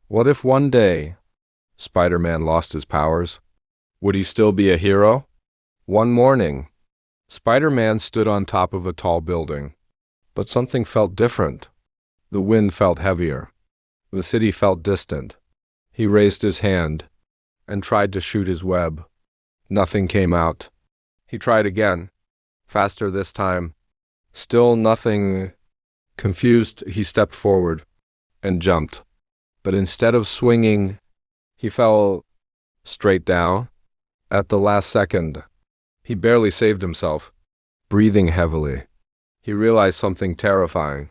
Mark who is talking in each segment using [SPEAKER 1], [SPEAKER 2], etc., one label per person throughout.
[SPEAKER 1] What if one day Spider-Man lost his powers? Would he still be a hero? One morning, Spider-Man stood on top of a tall building, but something felt different. The wind felt heavier. The city felt distant. He raised his hand and tried to shoot his web. Nothing came out. He tried again, faster this time. Still nothing. Confused, he stepped forward and jumped. But instead of swinging, he fell straight down. At the last second, he barely saved himself. Breathing heavily, he realized something terrifying.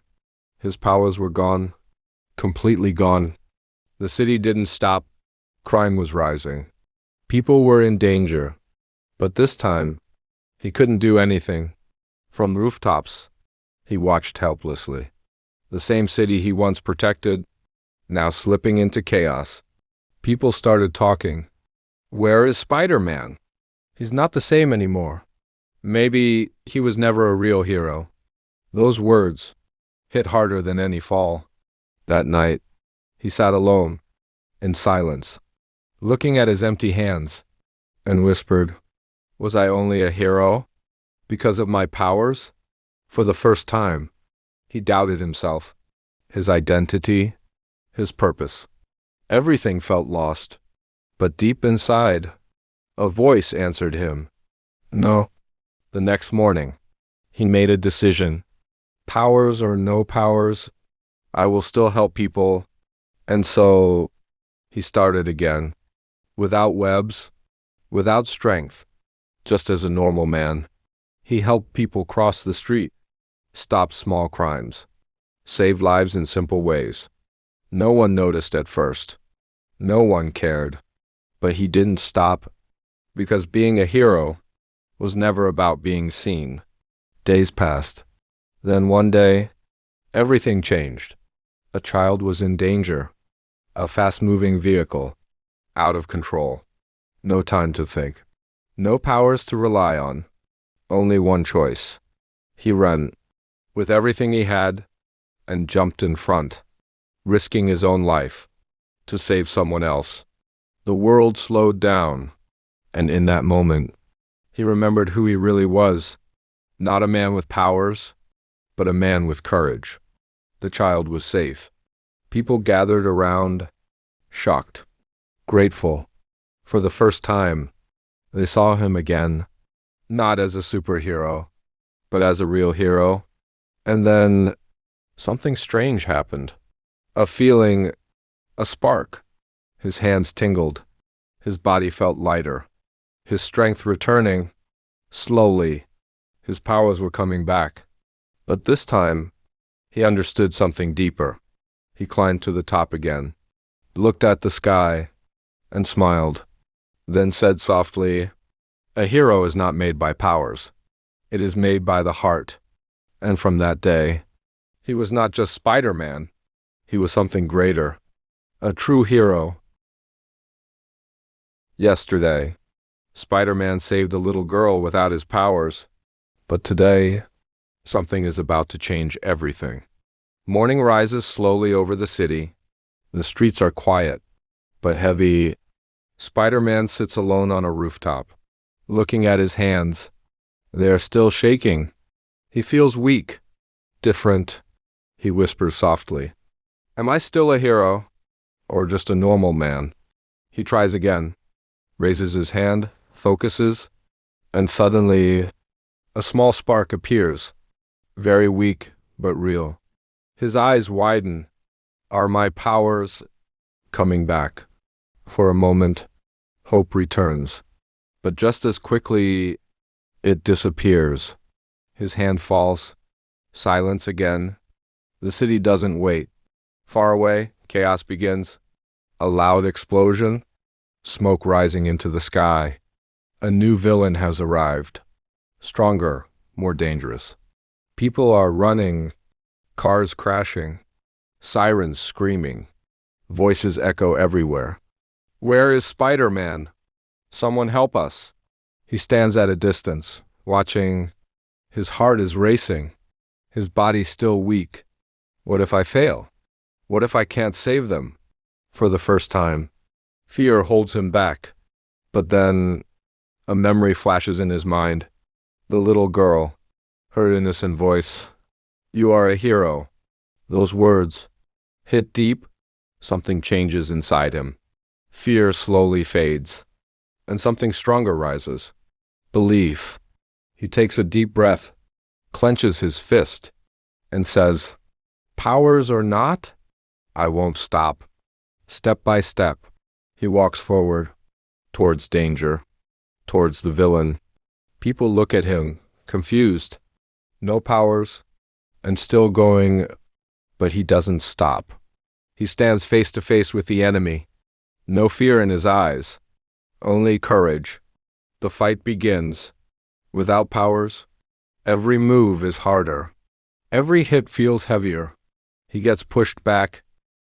[SPEAKER 1] His powers were gone, completely gone. The city didn't stop. Crime was rising. People were in danger. But this time, he couldn't do anything. From rooftops, he watched helplessly. The same city he once protected, now slipping into chaos. People started talking. Where is Spider-Man? He's not the same anymore. Maybe he was never a real hero. Those words hit harder than any fall. That night, he sat alone, in silence, looking at his empty hands, and whispered, "Was I only a hero because of my powers?" For the first time, he doubted himself, his identity, his purpose. Everything felt lost, but deep inside, a voice answered him, "No." The next morning, he made a decision. Powers or no powers, I will still help people. And so, he started again, without webs, without strength, just as a normal man. He helped people cross the street, stopped small crimes, saved lives in simple ways. No one noticed at first. No one cared. But he didn't stop, because being a hero was never about being seen. Days passed. Then one day, everything changed. A child was in danger. A fast-moving vehicle, out of control. No time to think. No powers to rely on. Only one choice. He ran, with everything he had, and jumped in front, risking his own life, to save someone else. The world slowed down, and in that moment, he remembered who he really was. Not a man with powers, but a man with courage. The child was safe. People gathered around, shocked, grateful. For the first time, they saw him again, not as a superhero, but as a real hero. And then, something strange happened. A feeling, a spark. His hands tingled. His body felt lighter. His strength returning. Slowly, his powers were coming back. But this time, he understood something deeper. He climbed to the top again, looked at the sky, and smiled. Then said softly, "A hero is not made by powers. It is made by the heart." And from that day, he was not just Spider-Man. He was something greater. A true hero. Yesterday, Spider-Man saved a little girl without his powers. But today, something is about to change everything. Morning rises slowly over the city. The streets are quiet, but heavy. Spider-Man sits alone on a rooftop, looking at his hands. They are still shaking. He feels weak, different. He whispers softly, "Am I still a hero, or just a normal man?" He tries again, raises his hand, focuses, and suddenly, a small spark appears, very weak but real. His eyes widen. Are my powers coming back? For a moment, hope returns, but just as quickly, it disappears. His hand falls. Silence again. The city doesn't wait. Far away, chaos begins. A loud explosion, smoke rising into the sky. A new villain has arrived. Stronger, more dangerous. People are running, cars crashing, sirens screaming. Voices echo everywhere. "Where is Spider-Man? Someone help us." He stands at a distance, watching. His heart is racing. His body still weak. What if I fail? What if I can't save them? For the first time, fear holds him back. But then a memory flashes in his mind. The little girl, her innocent voice. "You are a hero." Those words hit deep. Something changes inside him. Fear slowly fades, and something stronger rises. Belief. He takes a deep breath, clenches his fist, and says, "Powers or not, I won't stop." Step by step, he walks forward, towards danger, towards the villain. People look at him, confused. No powers, and still going, but he doesn't stop. He stands face to face with the enemy. No fear in his eyes, only courage. The fight begins. Without powers, every move is harder. Every hit feels heavier. He gets pushed back,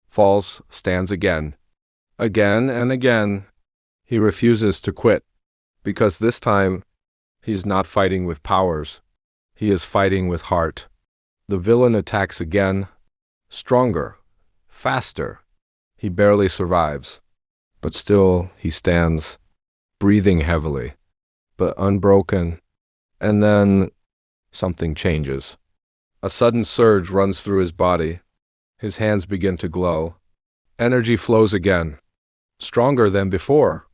[SPEAKER 1] falls, stands again. Again and again, he refuses to quit, because this time, he's not fighting with powers. He is fighting with heart. The villain attacks again, stronger, faster. He barely survives, but still he stands, breathing heavily, but unbroken. And then something changes. A sudden surge runs through his body. His hands begin to glow. Energy flows again, stronger than before.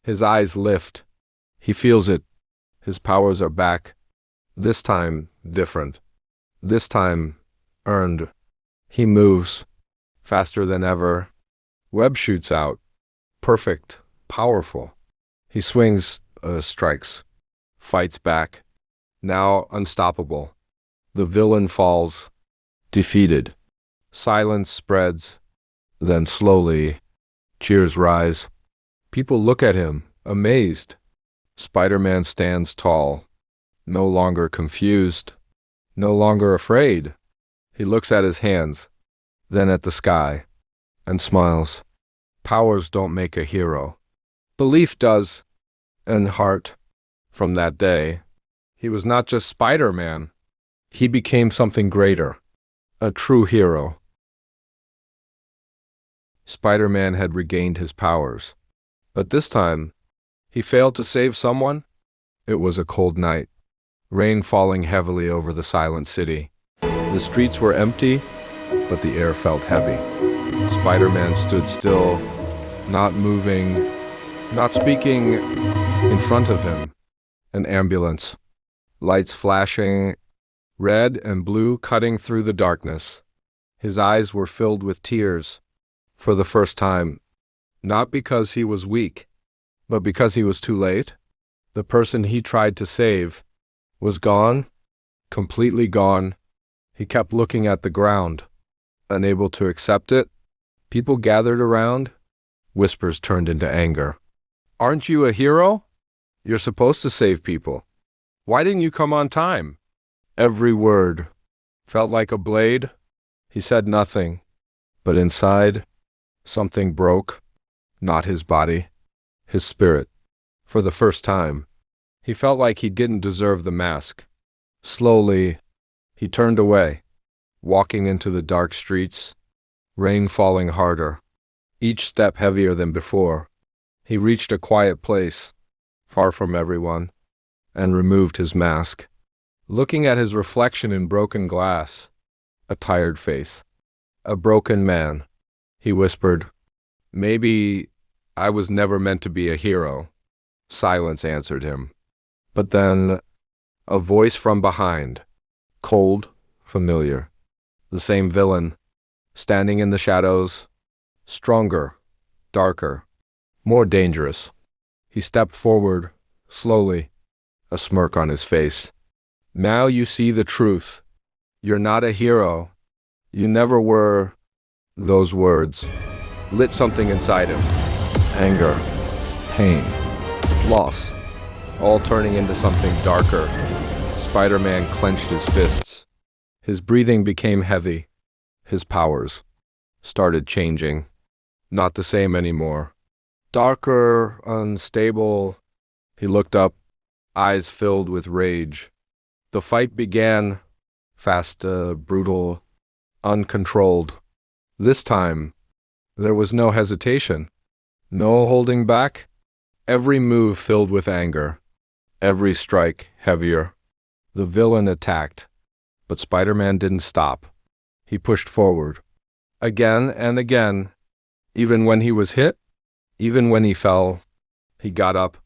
[SPEAKER 1] His eyes lift. He feels it. His powers are back. This time, different. This time, earned. He moves, faster than ever. Web shoots out. Perfect, powerful. He swings, strikes, fights back. Now unstoppable. The villain falls, defeated. Silence spreads. Then slowly, cheers rise. People look at him, amazed. Spider-Man stands tall, no longer confused, no longer afraid. He looks at his hands, then at the sky, and smiles. Powers don't make a hero. Belief does, and heart. From that day, he was not just Spider-Man. He became something greater, a true hero. Spider-Man had regained his powers, but this time, he failed to save someone. It was a cold night, rain falling heavily over the silent city. The streets were empty, but the air felt heavy. Spider-Man stood still, not moving, not speaking. In front of him, an ambulance, lights flashing, red and blue cutting through the darkness. His eyes were filled with tears, for the first time, not because he was weak, but because he was too late. The person he tried to save was gone, completely gone. He kept looking at the ground, unable to accept it. People gathered around. Whispers turned into anger. "Aren't you a hero? You're supposed to save people. Why didn't you come on time?" Every word felt like a blade. He said nothing, but inside, something broke. Not his body, his spirit. For the first time, he felt like he didn't deserve the mask. Slowly, he turned away, walking into the dark streets, rain falling harder, each step heavier than before. He reached a quiet place, far from everyone, and removed his mask. Looking at his reflection in broken glass, a tired face, a broken man, he whispered, "Maybe I was never meant to be a hero." Silence answered him. But then, a voice from behind, cold, familiar. The same villain, standing in the shadows, stronger, darker, more dangerous. He stepped forward, slowly, a smirk on his face. "Now you see the truth. You're not a hero. You never were." Those words lit something inside him. Anger, pain, loss, all turning into something darker. Spider-Man clenched his fists. His breathing became heavy. His powers started changing. Not the same anymore. Darker, unstable. He looked up, eyes filled with rage. The fight began, fast, brutal, uncontrolled. This time, There was no hesitation, no holding back. Every move filled with anger, every strike heavier. The villain attacked, but Spider-Man didn't stop. He pushed forward, again and again. Even when he was hit, even when he fell, he got up,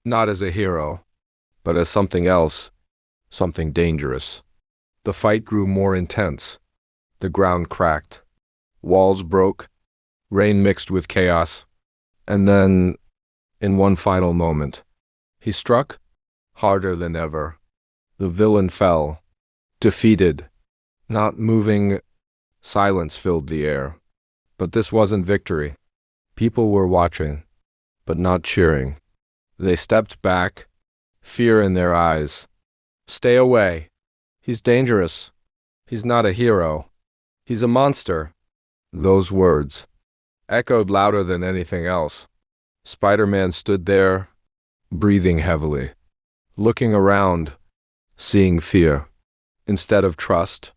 [SPEAKER 1] not as a hero, but as something else, something dangerous. The fight grew more intense. The ground cracked. Walls broke. Rain mixed with chaos. And then, in one final moment, he struck harder than ever. The villain fell, defeated, not moving. Silence filled the air. But this wasn't victory. People were watching, but not cheering. They stepped back, fear in their eyes. Stay away. He's dangerous. He's not a hero. He's a monster. Those words echoed louder than anything else. Spider-Man stood there, breathing heavily, looking around, seeing fear instead of trust.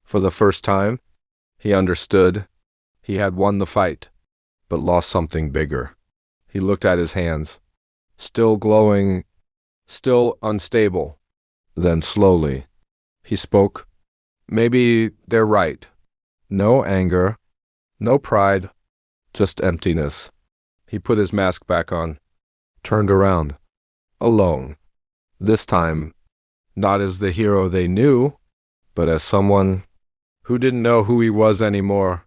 [SPEAKER 1] For the first time, he understood. He had won the fight, but lost something bigger. He looked at his hands, still glowing, still unstable. Then slowly, he spoke. Maybe they're right. No anger, no pride, just emptiness. He put his mask back on, turned around, alone. This time, not as the hero they knew, but as someone who didn't know who he was anymore.